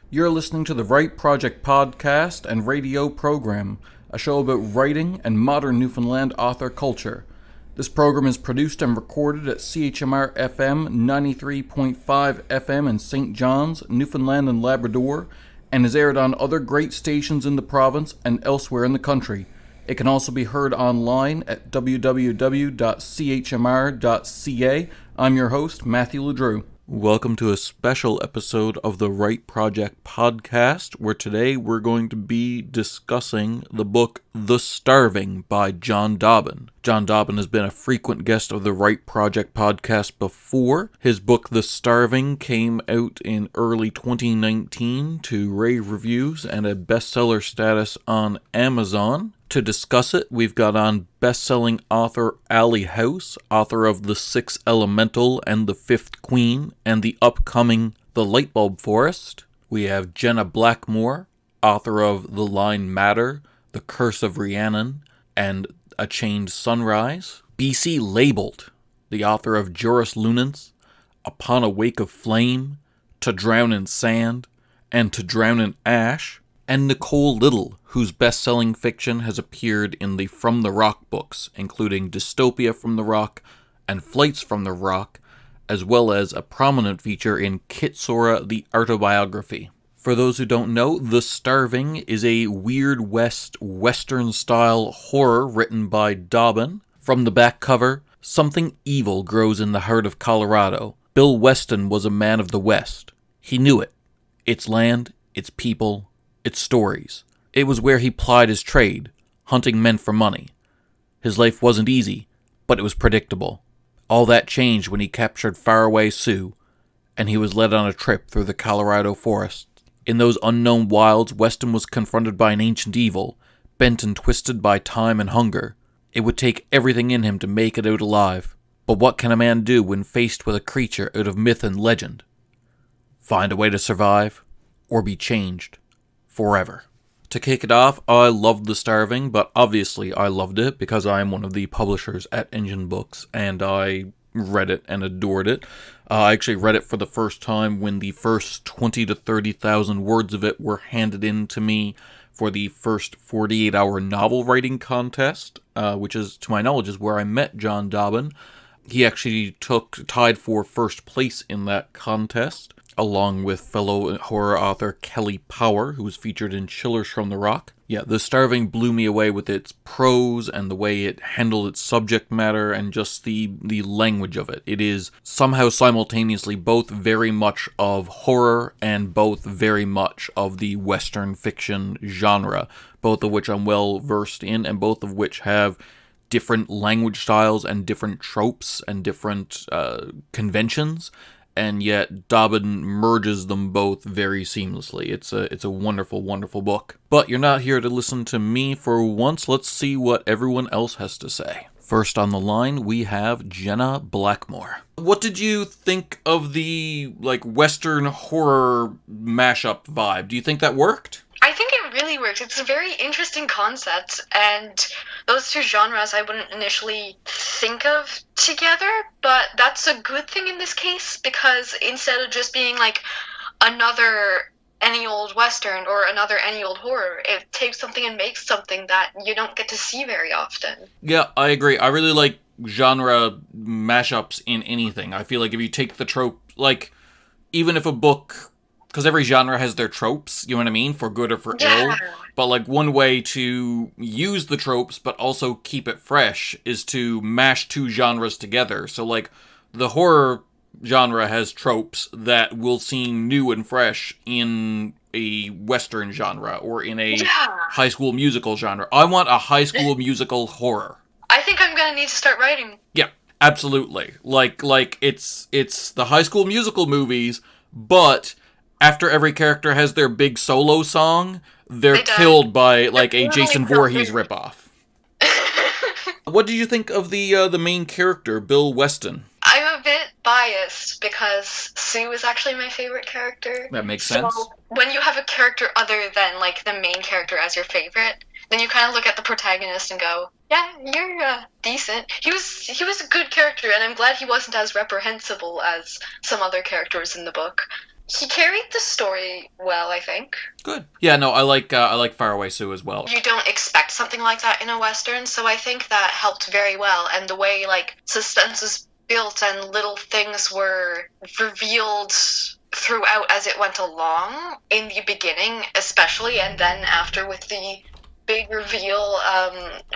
You're listening to the Write Project podcast and radio program, a show about writing and modern Newfoundland author culture. This program is produced and recorded at CHMR FM 93.5 FM in St. John's, Newfoundland and Labrador, and is aired on other great stations in the province and elsewhere in the country. It can also be heard online at www.chmr.ca. I'm your host, Matthew LeDrew. Welcome to a special episode of the Write Project podcast, where today we're going to be discussing the book The Starving by John Dobbin. John Dobbin has been a frequent guest of the Write Project podcast before. His book The Starving came out in early 2019 to rave reviews and a bestseller status on Amazon. To discuss it, we've got on best-selling author Ali House, author of The Sixth Elemental and The Fifth Queen, and the upcoming The Lightbulb Forest. We have Jenna Blackmore, author of The Line Matter, The Curse of Rhiannon, and A Chained Sunrise. BC Labeled, the author of Juris Lunans, Upon a Wake of Flame, To Drown in Sand, and To Drown in Ash. And Nicole Little, whose best-selling fiction has appeared in the From the Rock books, including Dystopia from the Rock and Flights from the Rock, as well as a prominent feature in Kitsora the Autobiography. For those who don't know, The Starving is a Weird West Western-style horror written by Dobbin. From the back cover, something evil grows in the heart of Colorado. Bill Weston was a man of the West. He knew it. Its land, its people, its stories. It was where he plied his trade, hunting men for money. His life wasn't easy, but it was predictable. All that changed when he captured Faraway Sue, and he was led on a trip through the Colorado forests. In those unknown wilds, Weston was confronted by an ancient evil, bent and twisted by time and hunger. It would take everything in him to make it out alive. But what can a man do when faced with a creature out of myth and legend? Find a way to survive, or be changed forever. To kick it off, I loved The Starving, but obviously I loved it because I am one of the publishers at Engine Books, and I read it and adored it. I actually read it for the first time when the first 20 to 30,000 words of it were handed in to me for the first 48-hour novel writing contest, which is, to my knowledge, is where I met John Dobbin. He actually tied for first place in that contest, along with fellow horror author Kelly Power, who was featured in Chillers from the Rock. Yeah, The Starving blew me away with its prose and the way it handled its subject matter and just the language of it. It is somehow simultaneously both very much of horror and both very much of the Western fiction genre, both of which I'm well versed in and both of which have different language styles and different tropes and different conventions. And yet Dobbin merges them both very seamlessly. It's a wonderful, wonderful book. But you're not here to listen to me for once. Let's see what everyone else has to say. First on the line, we have Jenna Blackmore. What did you think of the Western horror mashup vibe? Do you think that worked? I think it really works. It's a very interesting concept, and those two genres I wouldn't initially think of together, but that's a good thing in this case, because instead of just being like another any old Western or another any old horror, it takes something and makes something that you don't get to see very often. Yeah, I agree. I really like genre mashups in anything. I feel like if you take the trope, even if a book, because every genre has their tropes, you know what I mean, for good or for ill. But one way to use the tropes but also keep it fresh is to mash two genres together. So the horror genre has tropes that will seem new and fresh in a Western genre or in a High School Musical genre. I want a High School Musical horror. I think I'm gonna need to start writing. Yeah, absolutely. It's the High School Musical movies, but after every character has their big solo song, they're killed by a Jason Voorhees ripoff. What did you think of the main character, Bill Weston? I'm a bit biased because Sue is actually my favorite character. That makes sense. So when you have a character other than the main character as your favorite, then you kind of look at the protagonist and go, yeah, you're decent. He was a good character, and I'm glad he wasn't as reprehensible as some other characters in the book. He carried the story well, I think. Good. Yeah, no, I like Faraway Sue as well. You don't expect something like that in a Western, so I think that helped very well. And the way, like, suspense was built and little things were revealed throughout as it went along, in the beginning especially, and then after with the big reveal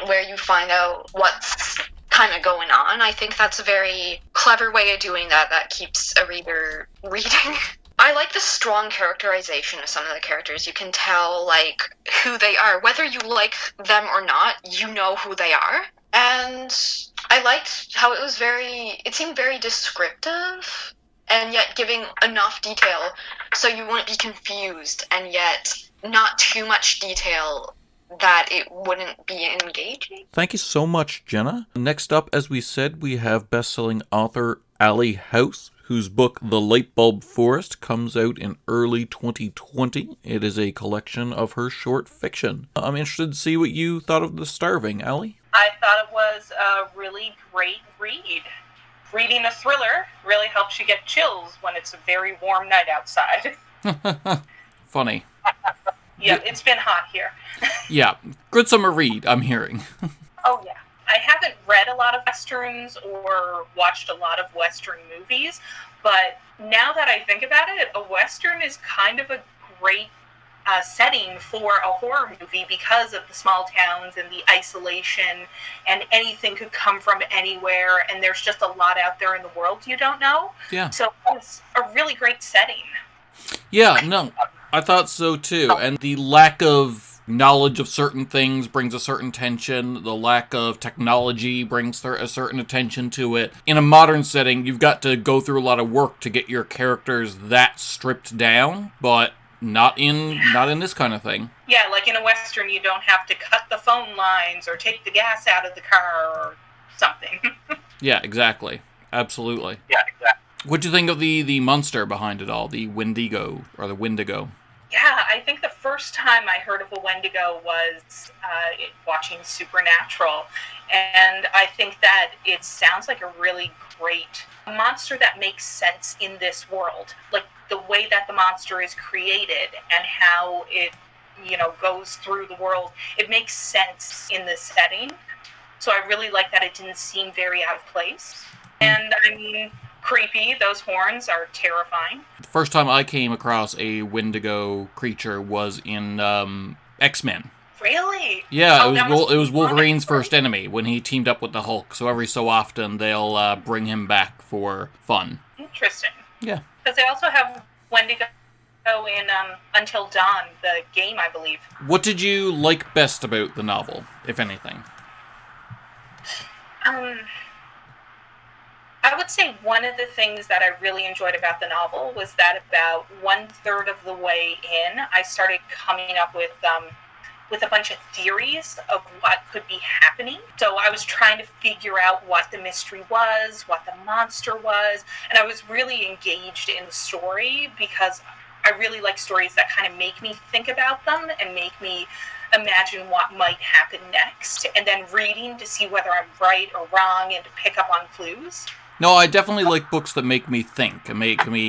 where you find out what's kind of going on. I think that's a very clever way of doing that keeps a reader reading. I like the strong characterization of some of the characters. You can tell, like, who they are. Whether you like them or not, you know who they are. And I liked how it seemed very descriptive, and yet giving enough detail so you wouldn't be confused, and yet not too much detail that it wouldn't be engaging. Thank you so much, Jenna. Next up, as we said, we have best-selling author Ali House, whose book The Lightbulb Forest comes out in early 2020. It is a collection of her short fiction. I'm interested to see what you thought of The Starving, Ali. I thought it was a really great read. Reading a thriller really helps you get chills when it's a very warm night outside. Funny. Yeah, it's been hot here. Yeah, good summer read, I'm hearing. Oh, yeah. I haven't read a lot of Westerns or watched a lot of Western movies, but now that I think about it, a Western is kind of a great setting for a horror movie because of the small towns and the isolation, and anything could come from anywhere, and there's just a lot out there in the world you don't know. Yeah. So it's a really great setting. Yeah, no, I thought so too. And the lack of knowledge of certain things brings a certain tension. The lack of technology brings a certain attention to it. In a modern setting, you've got to go through a lot of work to get your characters that stripped down, but not in this kind of thing. Yeah, like in a Western, you don't have to cut the phone lines or take the gas out of the car or something. Yeah, exactly. Absolutely. Yeah, exactly. What'd you think of the monster behind it all, the Wendigo, or the Wendigo? Yeah, I think the first time I heard of a Wendigo was watching Supernatural, and I think that it sounds like a really great monster that makes sense in this world. Like, the way that the monster is created and how it, goes through the world, it makes sense in this setting. So I really like that it didn't seem very out of place. And, I mean, creepy. Those horns are terrifying. The first time I came across a Wendigo creature was in X-Men. Really? Yeah, it was Wolverine's first enemy when he teamed up with the Hulk. So every so often they'll bring him back for fun. Interesting. Yeah. Because they also have Wendigo in Until Dawn, the game, I believe. What did you like best about the novel, if anything? I would say one of the things that I really enjoyed about the novel was that about 1/3 of the way in, I started coming up with a bunch of theories of what could be happening. So I was trying to figure out what the mystery was, what the monster was, and I was really engaged in the story because I really like stories that kind of make me think about them and make me imagine what might happen next, and then reading to see whether I'm right or wrong and to pick up on clues. No, I definitely like books that make me think and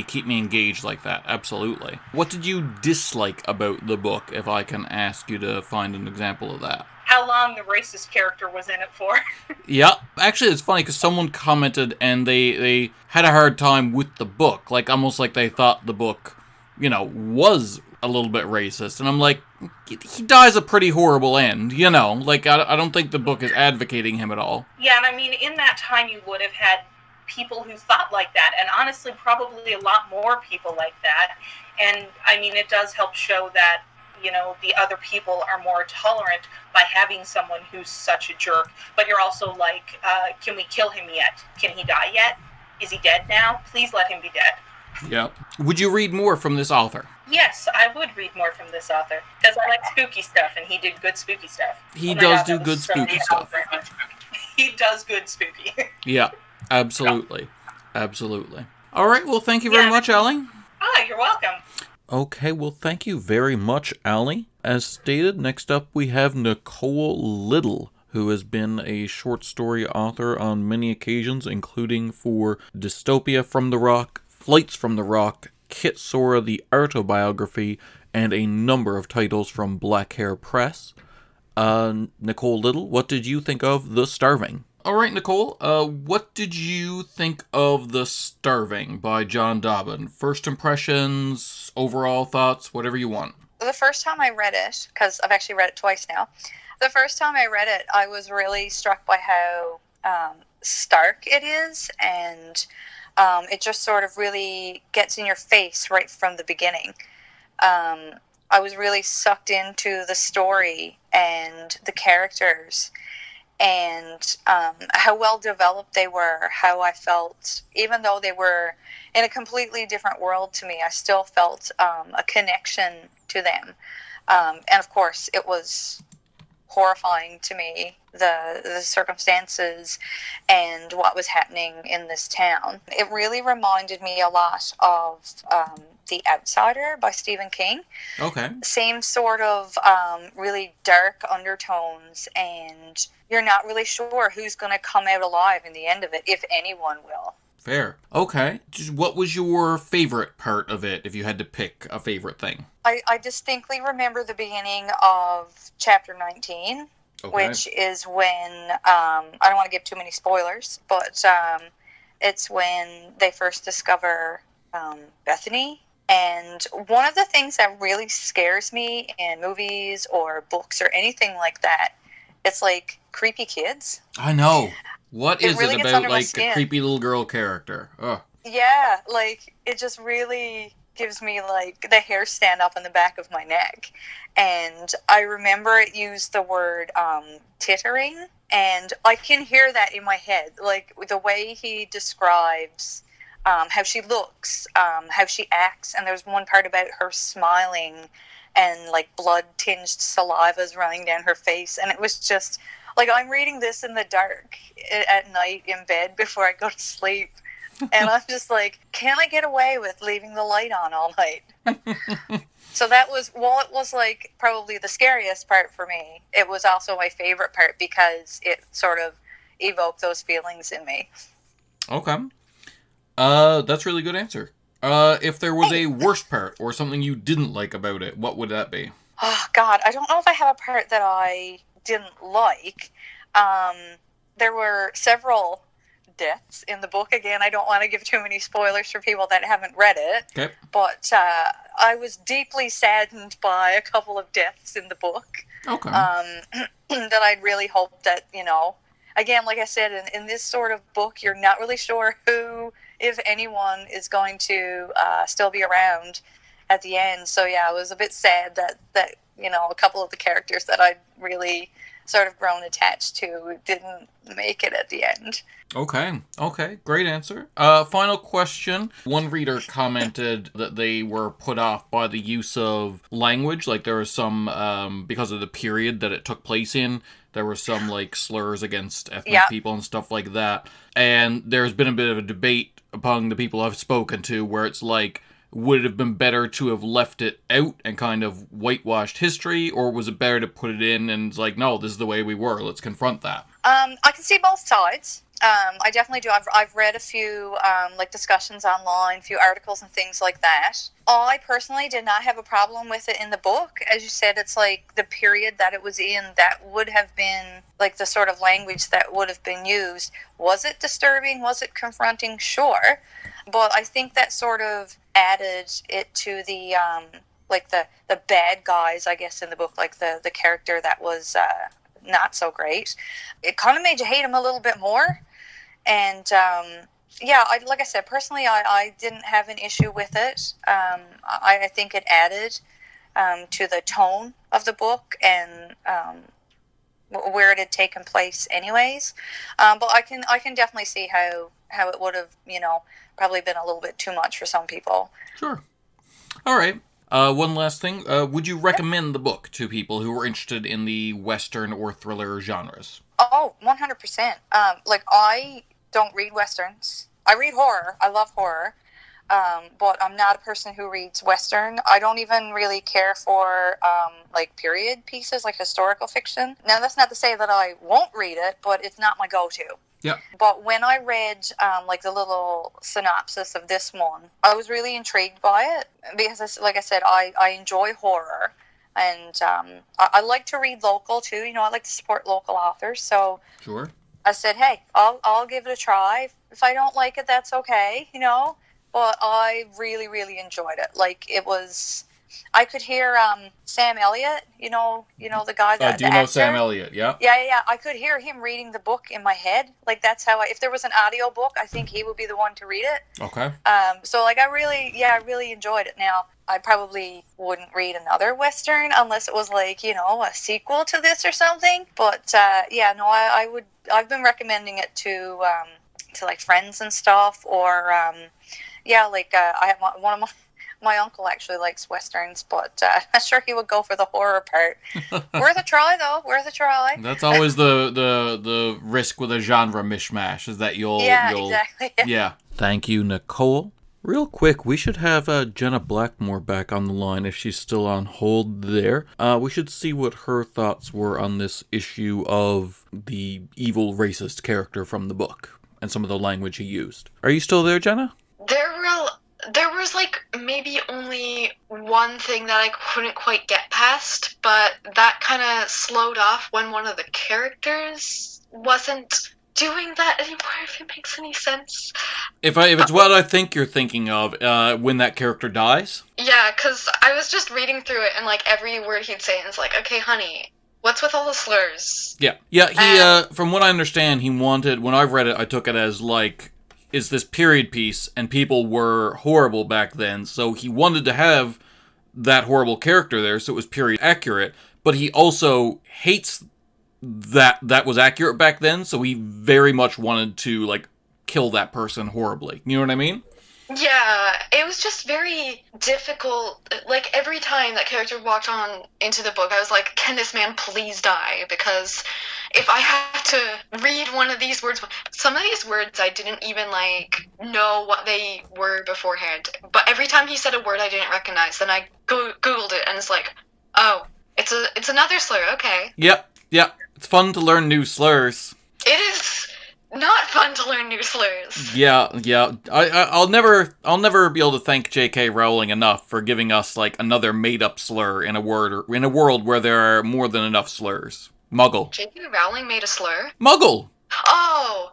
keep me engaged like that. Absolutely. What did you dislike about the book, if I can ask you to find an example of that? How long the racist character was in it for. Yeah. Actually, it's funny because someone commented and they had a hard time with the book. Like, almost like they thought the book, was a little bit racist. And I'm like, he dies a pretty horrible end, Like, I don't think the book is advocating him at all. Yeah, and I mean, in that time you would have had people who thought like that, and honestly probably a lot more people like that. And I mean, it does help show that the other people are more tolerant by having someone who's such a jerk. But you're also like, can we kill him yet? Can he die yet? Is he dead now? Please let him be dead. Yeah. Would you read more from this author? Yes, I would read more from this author because I like spooky stuff, and he did good spooky stuff. He does do good spooky stuff. He does good spooky. Yeah. Absolutely. Absolutely. All right, well, thank you very much, Ali. Ah, you're welcome. Okay, well, thank you very much, Ali. As stated, next up we have Nicole Little, who has been a short story author on many occasions, including for Dystopia from the Rock, Flights from the Rock, Kit Sora the Autobiography, and a number of titles from Black Hair Press. Nicole Little, what did you think of The Starving? All right, Nicole, what did you think of The Starving by John Dobbin? First impressions, overall thoughts, whatever you want. The first time I read it, because I've actually read it twice now, the first time I read it, I was really struck by how stark it is, and it just sort of really gets in your face right from the beginning. I was really sucked into the story and the characters, and how well developed they were, how I felt, even though they were in a completely different world to me, I still felt a connection to them. And of course, it was horrifying to me, the circumstances and what was happening in this town. It really reminded me a lot of The Outsider by Stephen King. Okay. Same sort of really dark undertones, and you're not really sure who's going to come out alive in the end of it, if anyone will. Fair. Okay. What was your favorite part of it, if you had to pick a favorite thing? I distinctly remember the beginning of chapter 19, okay. Which is when, I don't want to give too many spoilers, but it's when they first discover Bethany. And one of the things that really scares me in movies or books or anything like that, it's like creepy kids. I know. What is really it about, like, a creepy little girl character? Ugh. Yeah, like, it just really gives me, like, the hair stand up on the back of my neck. And I remember it used the word tittering, and I can hear that in my head. Like, the way he describes how she looks, how she acts, and there's one part about her smiling, and, like, blood-tinged saliva's running down her face, and it was just... Like, I'm reading this in the dark at night in bed before I go to sleep. And I'm just like, can I get away with leaving the light on all night? So that was, while it was, like, probably the scariest part for me, it was also my favorite part because it sort of evoked those feelings in me. Okay. That's a really good answer. If there was a worst part or something you didn't like about it, what would that be? Oh, God, I don't know if I have a part that I didn't like. There were several deaths in the book. Again, I don't want to give too many spoilers for people that haven't read it. Okay. But I was deeply saddened by a couple of deaths in the book. Okay. That I'd really hoped that, you know, again, like I said, in this sort of book, you're not really sure who, if anyone, is going to still be around at the end. So yeah, I was a bit sad that you know, a couple of the characters that I'd really sort of grown attached to didn't make it at the end. Okay, great answer. Final question. One reader commented that they were put off by the use of language, like there was some, because of the period that it took place in, there were some, like, slurs against ethnic people and stuff like that. And there's been a bit of a debate among the people I've spoken to where it's like, would it have been better to have left it out and kind of whitewashed history, or was it better to put it in and it's like, no, this is the way we were, let's confront that? I can see both sides. I definitely do. I've read a few like discussions online, a few articles and things like that. I personally did not have a problem with it in the book. As you said, it's like the period that it was in, that would have been like the sort of language that would have been used. Was it disturbing? Was it confronting? Sure. But I think that sort of added it to the like the bad guys, I guess, in the book, like the character that was not so great. It kind of made you hate him a little bit more. And yeah, like I said, personally, I didn't have an issue with it. I think it added to the tone of the book and where it had taken place anyways. But I can definitely see how it would have, you know, probably been a little bit too much for some people. Sure. All right. One last thing. Would you recommend the book to people who are interested in the Western or thriller genres? Oh, 100%. Like, I don't read Westerns. I read horror. I love horror. But I'm not a person who reads Western. I don't even really care for, like, period pieces, like historical fiction. Now, that's not to say that I won't read it, but it's not my go-to. Yeah. But when I read like the little synopsis of this one, I was really intrigued by it because, like I said, I enjoy horror, and I like to read local too. You know, I like to support local authors. So Sure. I said, hey, I'll give it a try. If I don't like it, that's okay. You know, but I really, really enjoyed it. Like, it was. I could hear Sam Elliott, you know the guy that Do you know Sam Elliott? Yeah. Yeah. I could hear him reading the book in my head. Like, that's how if there was an audio book, I think he would be the one to read it. Okay. So like I really enjoyed it. Now, I probably wouldn't read another Western unless it was like, you know, a sequel to this or something. But I would. I've been recommending it to like friends and stuff, or I have one of my uncle actually likes Westerns, but I'm sure he would go for the horror part. Worth a try, though. Worth a try. That's always the risk with a genre mishmash, is that you'll... exactly. Yeah. Thank you, Nicole. Real quick, we should have Jenna Blackmore back on the line if she's still on hold there. We should see what her thoughts were on this issue of the evil racist character from the book and some of the language he used. Are you still there, Jenna? There was like maybe only one thing that I couldn't quite get past, but that kind of slowed off when one of the characters wasn't doing that anymore, if it makes any sense. If it's what I think you're thinking of, when that character dies? Yeah, because I was just reading through it, and like every word he'd say, it's like, okay, honey, what's with all the slurs? Yeah. He, from what I understand, he wanted, when I read it, I took it as like, is this period piece, and people were horrible back then, so he wanted to have that horrible character there, so it was period accurate, but he also hates that was accurate back then, so he very much wanted to, like, kill that person horribly. You know what I mean? Yeah, it was just very difficult. Like, every time that character walked on into the book, I was like, can this man please die? Because if I have to read one of these words, some of these words I didn't even, like, know what they were beforehand. But every time he said a word I didn't recognize, then I Googled it, and it's like, oh, it's another slur, okay. Yep. It's fun to learn new slurs. It is not fun to learn new slurs. Yeah. I'll never be able to thank J.K. Rowling enough for giving us like another made-up slur in a world where there are more than enough slurs. Muggle. J.K. Rowling made a slur? Muggle. Oh,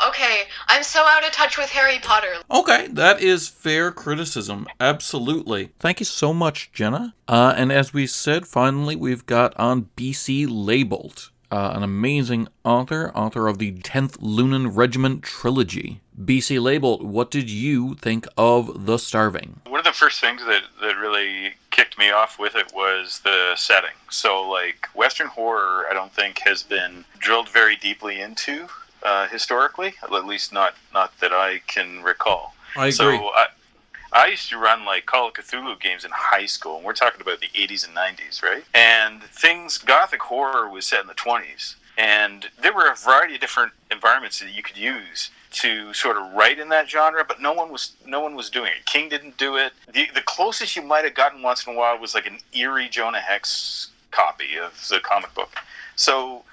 okay. I'm so out of touch with Harry Potter. Okay, that is fair criticism. Absolutely. Thank you so much, Jenna. And as we said, finally, we've got on B.C. Labeled. An amazing author of the 10th Lunan Regiment trilogy. B.C. Labeled, what did you think of The Starving? One of the first things that really kicked me off with it was the setting. So, like, Western horror, I don't think has been drilled very deeply into historically, at least not that I can recall. I agree. So, I used to run like Call of Cthulhu games in high school, and we're talking about the 80s and 90s, right? And Gothic horror was set in the 20s, and there were a variety of different environments that you could use to sort of write in that genre, but no one was doing it. King didn't do it. The closest you might have gotten once in a while was like an eerie Jonah Hex copy of the comic book. So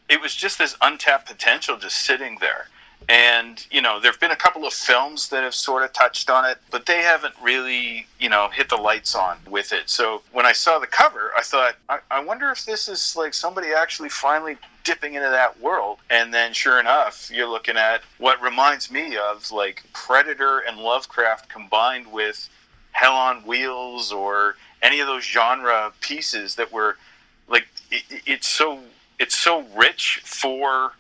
it was just this untapped potential just sitting there. And, you know, there have been a couple of films that have sort of touched on it, but they haven't really, you know, hit the lights on with it. So when I saw the cover, I thought, I wonder if this is like somebody actually finally dipping into that world. And then sure enough, you're looking at what reminds me of like Predator and Lovecraft combined with Hell on Wheels or any of those genre pieces that were like, it's so rich for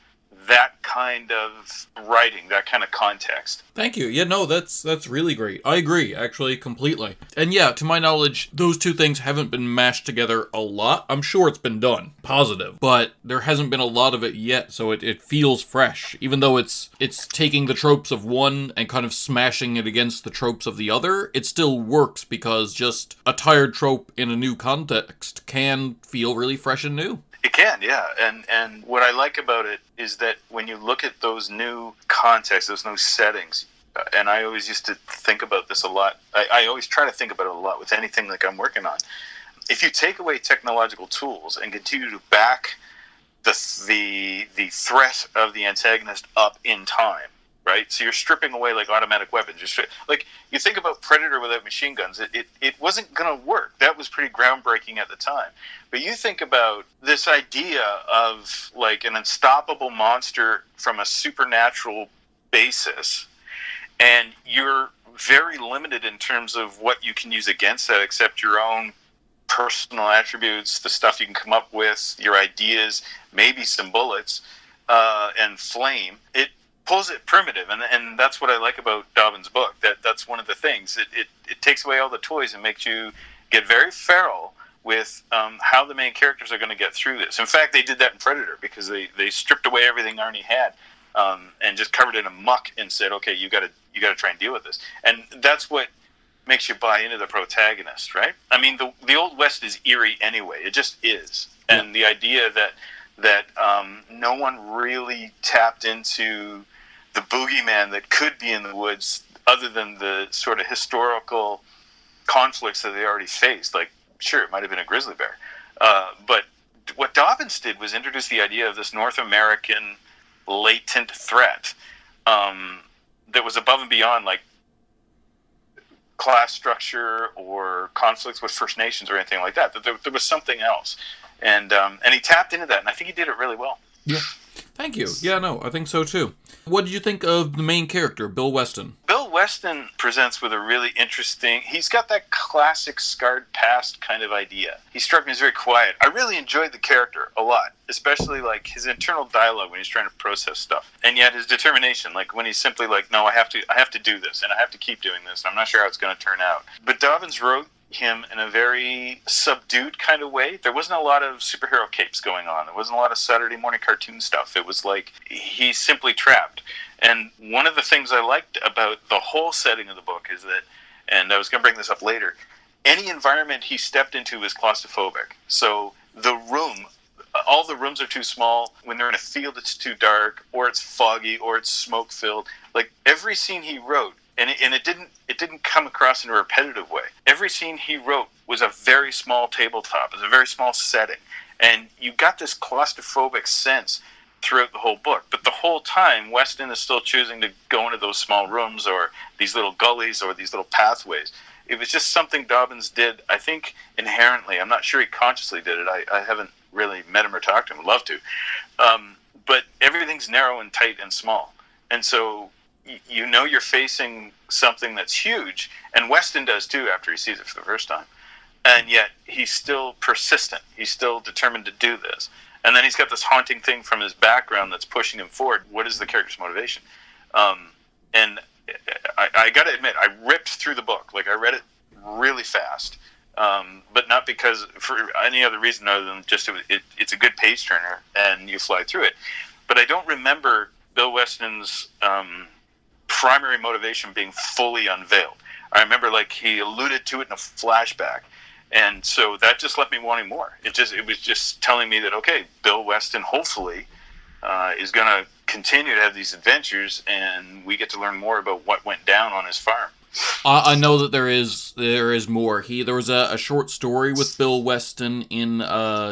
that kind of writing, that kind of context. Thank you. Yeah, no, that's really great. I agree, actually, completely. And yeah, to my knowledge, those two things haven't been mashed together a lot. I'm sure it's been done, positive, but there hasn't been a lot of it yet, so it feels fresh. Even though it's taking the tropes of one and kind of smashing it against the tropes of the other, it still works because just a tired trope in a new context can feel really fresh and new. It can, yeah. And what I like about it is that when you look at those new contexts, those new settings, and I always used to think about this a lot. I always try to think about it a lot with anything like I'm working on. If you take away technological tools and continue to back the threat of the antagonist up in time, right? So you're stripping away like automatic weapons. Like you think about Predator without machine guns, it wasn't going to work. That was pretty groundbreaking at the time. But you think about this idea of like an unstoppable monster from a supernatural basis, and you're very limited in terms of what you can use against that, except your own personal attributes, the stuff you can come up with, your ideas, maybe some bullets, and flame. It pulls it primitive, and that's what I like about Dobbin's book. That's one of the things. It takes away all the toys and makes you get very feral with how the main characters are going to get through this. In fact, they did that in Predator because they stripped away everything Arnie had and just covered it in muck and said, okay, you got to try and deal with this. And that's what makes you buy into the protagonist, right? I mean, the Old West is eerie anyway. It just is. And the idea that no one really tapped into the boogeyman that could be in the woods other than the sort of historical conflicts that they already faced. Like, sure, it might have been a grizzly bear. But what Dobbins did was introduce the idea of this North American latent threat that was above and beyond, like, class structure or conflicts with First Nations or anything like that. That there was something else, and he tapped into that, and I think he did it really well. Yeah, thank you. Yeah, no, I think so too. What did you think of the main character, Bill Weston? Bill Weston presents with a really interesting. He's got that classic scarred past kind of idea. He struck me as very quiet. I really enjoyed the character a lot, especially like his internal dialogue when he's trying to process stuff, and yet his determination, like when he's simply like, no, I have to do this, and I have to keep doing this, and I'm not sure how it's going to turn out. But Dobbins wrote him in a very subdued kind of way. There wasn't a lot of superhero capes going on. There wasn't a lot of Saturday morning cartoon stuff. It was like he's simply trapped. And one of the things I liked about the whole setting of the book is that, and I was going to bring this up later, any environment he stepped into was claustrophobic. So the room, all the rooms are too small. When they're in a field, it's too dark, or it's foggy, or it's smoke-filled. Like every scene he wrote, and it didn't come across in a repetitive way. Every scene he wrote was a very small tabletop. It was a very small setting. And you got this claustrophobic sense throughout the whole book. But the whole time, Weston is still choosing to go into those small rooms or these little gullies or these little pathways. It was just something Dobbins did, I think, inherently. I'm not sure he consciously did it. I haven't really met him or talked to him. I'd love to. But everything's narrow and tight and small. And so you know you're facing something that's huge, and Weston does too after he sees it for the first time, and yet he's still persistent. He's still determined to do this, and then he's got this haunting thing from his background that's pushing him forward. What is the character's motivation? And I got to admit, I ripped through the book. Like, I read it really fast, but not because for any other reason other than just it's a good page turner and you fly through it. But I don't remember Bill Weston's primary motivation being fully unveiled. I remember like he alluded to it in a flashback, and so that just left me wanting more. It was just telling me that, okay, Bill Weston hopefully is going to continue to have these adventures, and we get to learn more about what went down on his farm. I know that there is more. There was a short story with Bill Weston in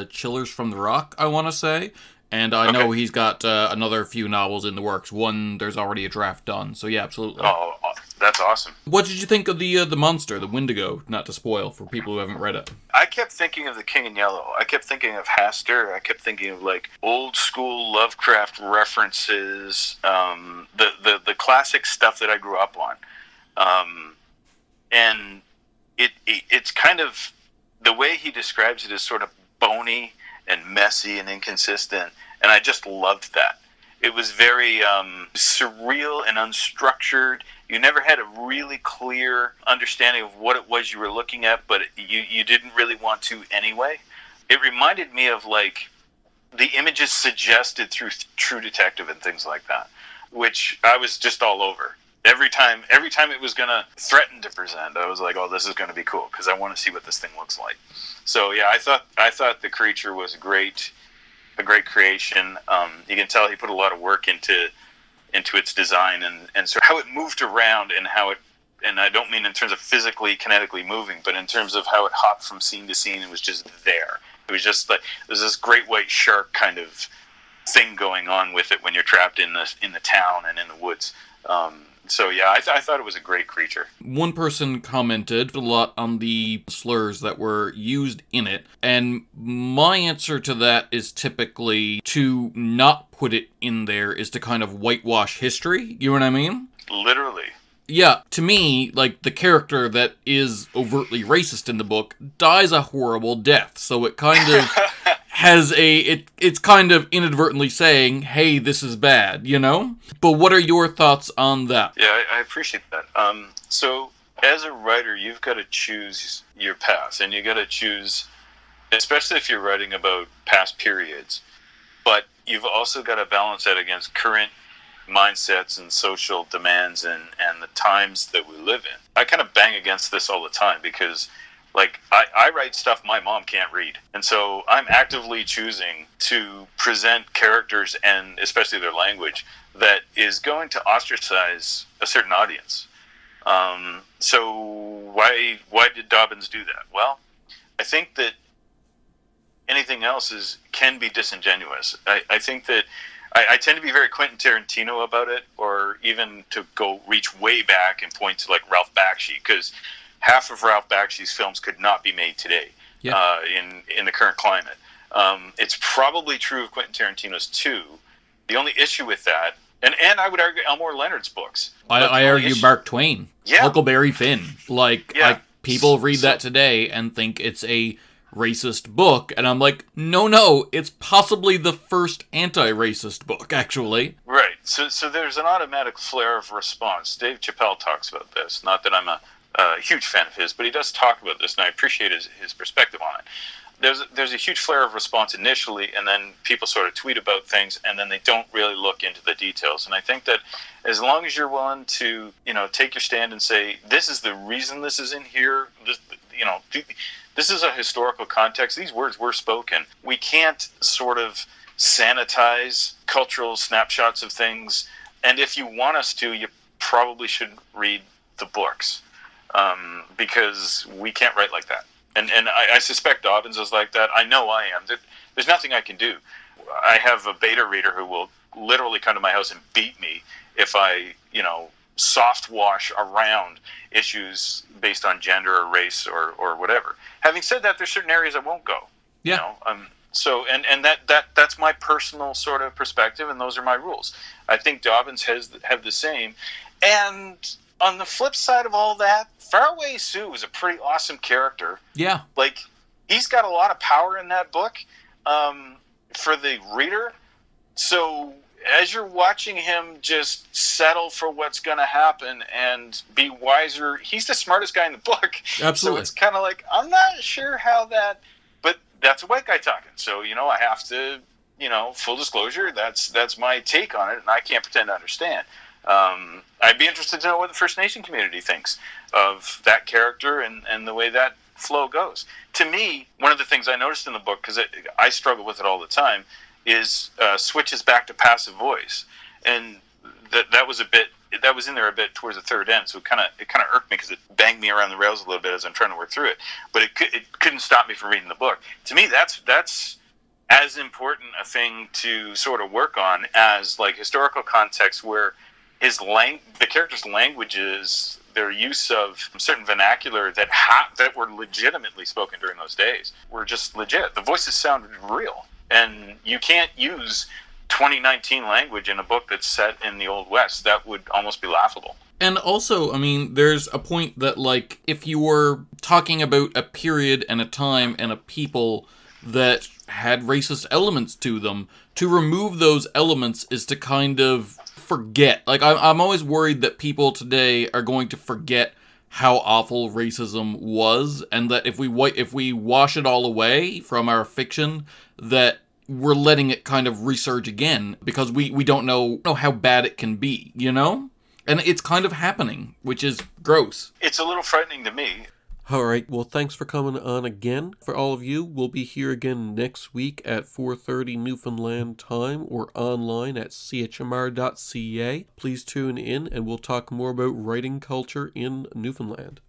Chillers from the Rock, I want to say. And I know he's got another few novels in the works. One, there's already a draft done. So yeah, absolutely. Oh, that's awesome. What did you think of the monster, the Wendigo? Not to spoil for people who haven't read it. I kept thinking of the King in Yellow. I kept thinking of Hastur. I kept thinking of like old school Lovecraft references, the classic stuff that I grew up on. And it's kind of the way he describes it is sort of bony and messy and inconsistent, and I just loved that. It was very surreal and unstructured. You never had a really clear understanding of what it was you were looking at, but you didn't really want to anyway. It reminded me of like the images suggested through True Detective and things like that, which I was just all over. Every time it was going to threaten to present, I was like, oh, this is going to be cool, because I want to see what this thing looks like. So yeah, I thought the creature was a great creation. You can tell he put a lot of work into its design and so how it moved around and how it, and I don't mean in terms of physically, kinetically moving, but in terms of how it hopped from scene to scene and was just there. It was just like, there's this great white shark kind of thing going on with it when you're trapped in the town and in the woods. So yeah, I thought it was a great creature. One person commented a lot on the slurs that were used in it, and my answer to that is typically to not put it in there is to kind of whitewash history. You know what I mean? Literally. Yeah, to me, like, the character that is overtly racist in the book dies a horrible death, so it kind of has it's kind of inadvertently saying, hey, this is bad, you know? But what are your thoughts on that? Yeah, I appreciate that. So, as a writer, you've got to choose your path, and you got to choose, especially if you're writing about past periods, but you've also got to balance that against current mindsets and social demands and the times that we live in. I kind of bang against this all the time because, like, I write stuff my mom can't read. And so I'm actively choosing to present characters, and especially their language, that is going to ostracize a certain audience. So why did Dobbins do that? Well, I think that anything else can be disingenuous. I think that I tend to be very Quentin Tarantino about it, or even to reach way back and point to like Ralph Bakshi, because half of Ralph Bakshi's films could not be made today. Yeah. In the current climate. It's probably true of Quentin Tarantino's too. The only issue with that, and I would argue Elmore Leonard's books. I argue Mark Twain. Yeah. Huckleberry Finn. Like people read that today and think it's a racist book, and I'm like, no, it's possibly the first anti-racist book, actually. Right. So there's an automatic flare of response. Dave Chappelle talks about this. Not that I'm a huge fan of his, but he does talk about this, and I appreciate his perspective on it. There's a huge flare of response initially, and then people sort of tweet about things, and then they don't really look into the details. And I think that as long as you're willing to, take your stand and say, this is the reason this is in here, this is a historical context. These words were spoken. We can't sort of sanitize cultural snapshots of things. And if you want us to, you probably should read the books, because we can't write like that. And I suspect Dobbins is like that. I know I am. There's nothing I can do. I have a beta reader who will literally come to my house and beat me if I, soft wash around issues based on gender or race or whatever. Having said that, there's certain areas I won't go. Yeah. So that's my personal sort of perspective, and those are my rules. I think Dobbins have the same. And on the flip side of all that, Faraway Sue is a pretty awesome character. Yeah. Like, he's got a lot of power in that book for the reader. So as you're watching him just settle for what's going to happen and be wiser, he's the smartest guy in the book. Absolutely. So it's kind of like, I'm not sure how that, but that's a white guy talking. So, I have to, full disclosure, that's my take on it, and I can't pretend to understand. I'd be interested to know what the First Nation community thinks of that character and the way that flow goes. To me, one of the things I noticed in the book, because I struggle with it all the time, is switches back to passive voice, and that was in there a bit towards the third end. So it kind of irked me because it banged me around the rails a little bit as I'm trying to work through it. But it couldn't stop me from reading the book. To me, that's as important a thing to sort of work on as like historical context, where the character's languages, their use of certain vernacular that were legitimately spoken during those days were just legit. The voices sounded real. And you can't use 2019 language in a book that's set in the Old West. That would almost be laughable. And also, there's a point that, like, if you were talking about a period and a time and a people that had racist elements to them, to remove those elements is to kind of forget. Like, I'm always worried that people today are going to forget how awful racism was, and that if we wash it all away from our fiction, that we're letting it kind of resurge again, because we don't know how bad it can be, And it's kind of happening, which is gross. It's a little frightening to me. All right, well, thanks for coming on again. For all of you, we'll be here again next week at 4:30 Newfoundland time, or online at chmr.ca. Please tune in, and we'll talk more about writing culture in Newfoundland.